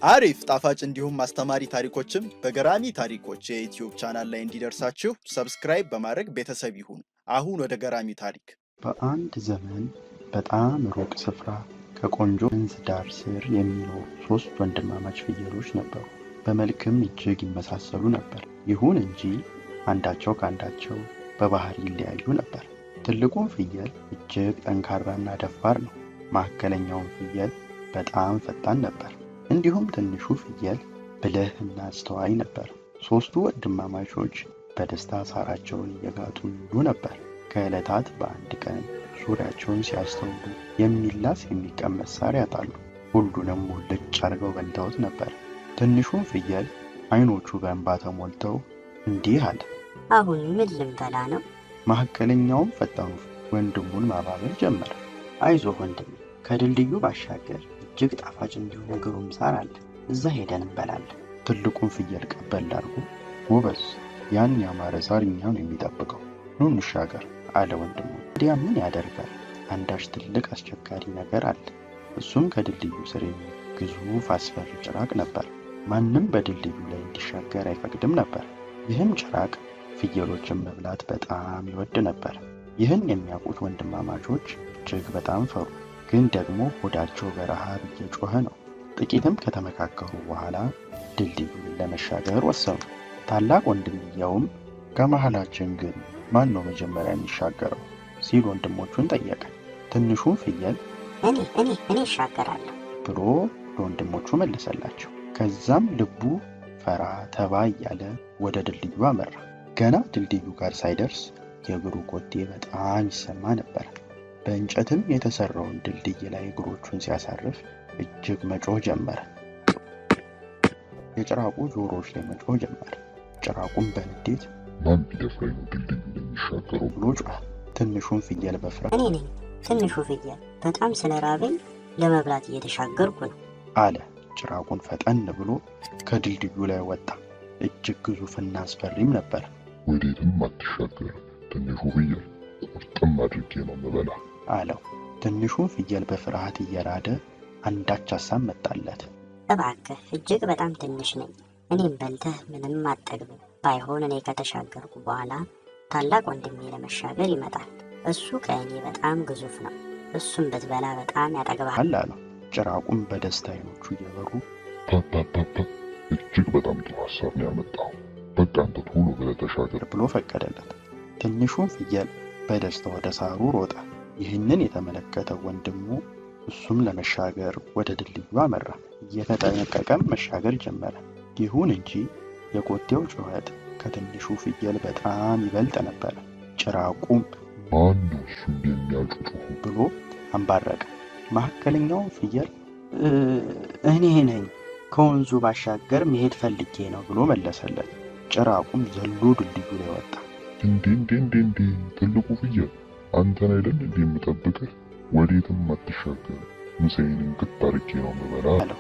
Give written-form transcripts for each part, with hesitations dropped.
አሪፍ ጣፋጭ እንዲሁም አስተማሪ ታሪኮችም በገራሚ ታሪኮች የዩቲዩብ ቻናል ላይ እንዲደርሳችሁ ሰብስክራይብ በማድረግ ቤተሰብ ይሁኑ። አሁን ወደ ገራሚ ታሪክ። በአንድ ዘመን በጣም ሩቅ ስፍራ ከቆንጆ ወንዝ ዳር ስር የሚኖሩ 3 ወንድማማች ፍየሎች ነበሩ። በመልክም እጅግ ይመሳሰሉ ነበር። ይሁን እንጂ አንዳቸው ከአንዳቸው በባህሪ ይለያዩ ነበር። ትልቁም ፍየል እጅግ ጠንካራና ደፋር ነው። መካከለኛውም ፍየል በጣም ፈጣን ነበር። እንዲሁም ትንሹ ፍየል ብልህ እና አስተዋይ ነበር። 3ቱ ወንድማማቾች በደስታ ሳራቸውን እየጋጡ ይውሉ ነበር። ከዕለታት በአንድ ቀን ዙሪያቸውን ሲያስተውሉ የሚላስ የሚቀመስ ሳር ያጣሉ። ሁሉንም ሙልጭ አድርገው በልተውት ነበር። ትንሹም ፍየል አይኖቹ በእንባ ተሞልተው እንዲህ አለ፣ አሁን ምን ልንበላ ነው? መካከለኛውም ፈጣኑ ወንድሙን ማባበል ጀመረ። አይዞህ ወንድሜ፣ ከድልድዩ ባሻገር እጅግ ጣፋጭ እንዲሆን ግሩም ሳር አለ፣ እዛ ሄደን እንበላለን። ትልቁን ፍየል ቀበል አድርጎ ጎበዝ፣ ያን ያማረ ሳር እኛን የሚጠብቀው ኑ እንሻገር አለ ወንድሙ። ወዲያ ምን ያደርጋል፣ አንዳች ትልቅ አስቸጋሪ ነገር አለ። እሱም ከድልድዩ ስር ግዙፍ አስፈሪ ጭራቅ ነበር። ማንም በድልድዩ ላይ እንዲሻገር አይፈቅድም ነበር። ይህም ጭራቅ ፍየሎችን መብላት በጣም ይወድ ነበር። ይህን የሚያውቁት ወንድማማቾች እጅግ በጣም ፈሩ። ግን ደግሞ ሆዳቸው በረሃብ እየጮኸ ነው። ጥቂትም ከተመካከሩ በኋላ ድልድዩን ለመሻገር ወሰኑ። ታላቅ ወንድምየውም ከመሃላችን ግን ማን ነው መጀመሪያ የሚሻገረው ሲል ወንድሞቹን ጠየቀ። ትንሹም ፍየል እኔ እሻገራለሁ ብሎ ለወንድሞቹ መለሰላቸው። ከዛም ልቡ ፈራ ተባ እያለ ወደ ድልድዩ አመራ። ገና ድልድዩ ጋር ሳይደርስ የእግሩ ኮቴ በጣም ይሰማ ነበር። በእንጨትም የተሰራውን ድልድይ ላይ እግሮቹን ሲያሳርፍ እጅግ መጮህ ጀመረ። የጭራቁ ጆሮዎች ላይ መጮህ ጀመረ። ጭራቁም በንዴት ማን ቢደፍረኝ ነው ድልድዩ የሚሻገረው ብሎ ጮኸ። ትንሹን ፍየል በፍርሃት እኔ ነኝ ትንሹ ፍየል፣ በጣም ስለራበኝ ለመብላት እየተሻገርኩ ነው አለ። ጭራቁን ፈጠን ብሎ ከድልድዩ ላይ ወጣ። እጅግ ግዙፍና አስፈሪም ነበር። ወዴትም አትሻገር ትንሹ ፍየል፣ ቁርጥም አድርጌ ነው የምበላ አለው። ትንሹን ፍየል በፍርሃት እየራደ አንዳች ሀሳብ መጣለት። እባክህ እጅግ በጣም ትንሽ ነኝ፣ እኔም በልተህ ምንም አጠግብም። ባይሆን እኔ ከተሻገርኩ በኋላ ታላቅ ወንድሜ ለመሻገር ይመጣል። እሱ ከእኔ በጣም ግዙፍ ነው፣ እሱም ብትበላ በጣም ያጠግባል አለው። ጭራቁም በደስታ አይኖቹ እየበሩ ፓፓፓፓ፣ እጅግ በጣም ጥሩ ሀሳብ ነው ያመጣው፣ በቃ አንተ ቶሎ ብለህ ተሻገር ብሎ ፈቀደለት። ትንሹን ፍየል በደስታ ወደ ሳሩ ሮጠ። ይህንን የተመለከተው ወንድሙ እሱም ለመሻገር ወደ ድልድዩ አመራ። እየተጠነቀቀም መሻገር ጀመረ። ይሁን እንጂ የኮቴው ጩኸት ከትንሹ ፍየል በጣም ይበልጥ ነበር። ጭራቁም ማን ነው እሱ የሚያጩጩሁ ብሎ አንባረቀ። መካከለኛውን ፍየል እኔ ነኝ፣ ከወንዙ ባሻገር መሄድ ፈልጌ ነው ብሎ መለሰለት። ጭራቁም ዘሎ ድልድዩ ላይ ወጣ። እንዴ ትልቁ ፍየል፣ አንተን አይደል እንዴ የምጠብቅህ? ወዴትም አትሻገር፣ ምሳዬን እንክት አድርጌ ነው የምበላ አለው።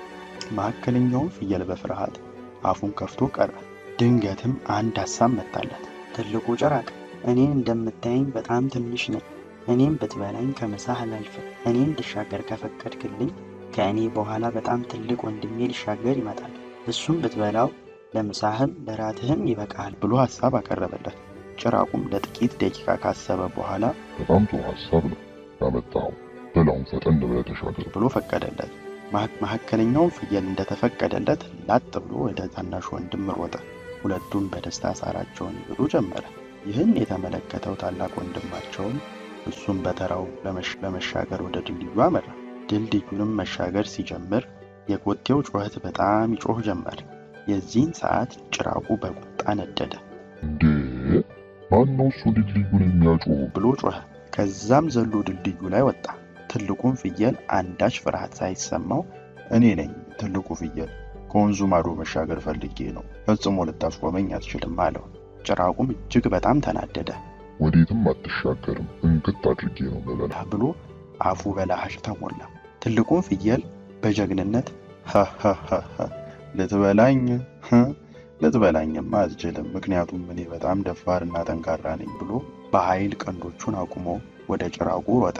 መካከለኛውን ፍየል በፍርሃት አፉን ከፍቶ ቀረ። ድንገትም አንድ ሀሳብ መጣለት። ትልቁ ጭራቅ፣ እኔን እንደምታየኝ በጣም ትንሽ ነኝ። እኔም ብትበላኝ ከምሳህ አላልፍም። እኔ እንድሻገር ከፈቀድክልኝ ከእኔ በኋላ በጣም ትልቅ ወንድሜ ሊሻገር ይመጣል። እሱም ብትበላው ለምሳህም ለራትህም ይበቃል ብሎ ሀሳብ አቀረበለት። ጭራቁም ለጥቂት ደቂቃ ካሰበ በኋላ በጣም ጥሩ ሀሳብ ነው ያመጣው፣ በላውን ፈጠን ብለህ ተሻገር ብሎ ፈቀደለት። መካከለኛውን ፍየል እንደተፈቀደለት ላጥ ብሎ ወደ ታናሹ ወንድም ሮጠ። ሁለቱም በደስታ ሳራቸውን ይብሉ ጀመረ። ይህን የተመለከተው ታላቅ ወንድማቸውም እሱም በተራው ለመሻገር ወደ ድልድዩ አመራ። ድልድዩንም መሻገር ሲጀምር የኮቴው ጩኸት በጣም ይጮህ ጀመር። የዚህን ሰዓት ጭራቁ በቁጣ ነደደ። እንዴ ማን ነው እሱ ድልድዩን የሚያጮህ ብሎ ጮኸ። ከዛም ዘሎ ድልድዩ ላይ ወጣ። ትልቁን ፍየል አንዳች ፍርሃት ሳይሰማው እኔ ነኝ ትልቁ ፍየል፣ ከወንዙ ማዶ መሻገር ፈልጌ ነው፣ ፈጽሞ ልታስቆመኝ አትችልም አለው። ጭራቁም እጅግ በጣም ተናደደ። ወዴትም አትሻገርም፣ እንክት አድርጌ ነው የምበላ ብሎ አፉ በለሃሽ ተሞላ። ትልቁን ፍየል በጀግንነት ልትበላኝማ አትችልም፣ ምክንያቱም እኔ በጣም ደፋርና ጠንካራ ነኝ ብሎ በኃይል ቀንዶቹን አቁሞ ወደ ጭራቁ ሮጠ።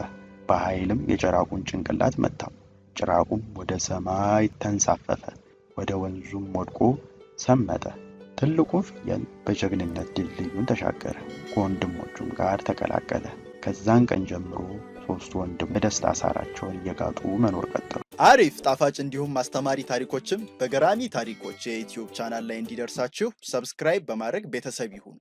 በኃይልም የጭራቁን ጭንቅላት መታው። ጭራቁም ወደ ሰማይ ተንሳፈፈ። ወደ ወንዙም ወድቆ ሰመጠ። ትልቁም ፍየል በጀግንነት ድልድዩን ተሻገረ፣ ከወንድሞቹም ጋር ተቀላቀለ። ከዛን ቀን ጀምሮ ሶስቱ ወንድም በደስታ ሳራቸውን እየጋጡ መኖር ቀጠሉ። አሪፍ ጣፋጭ እንዲሁም አስተማሪ ታሪኮችም በገራሚ ታሪኮች የዩቲዩብ ቻናል ላይ እንዲደርሳችሁ ሰብስክራይብ በማድረግ ቤተሰብ ይሁኑ።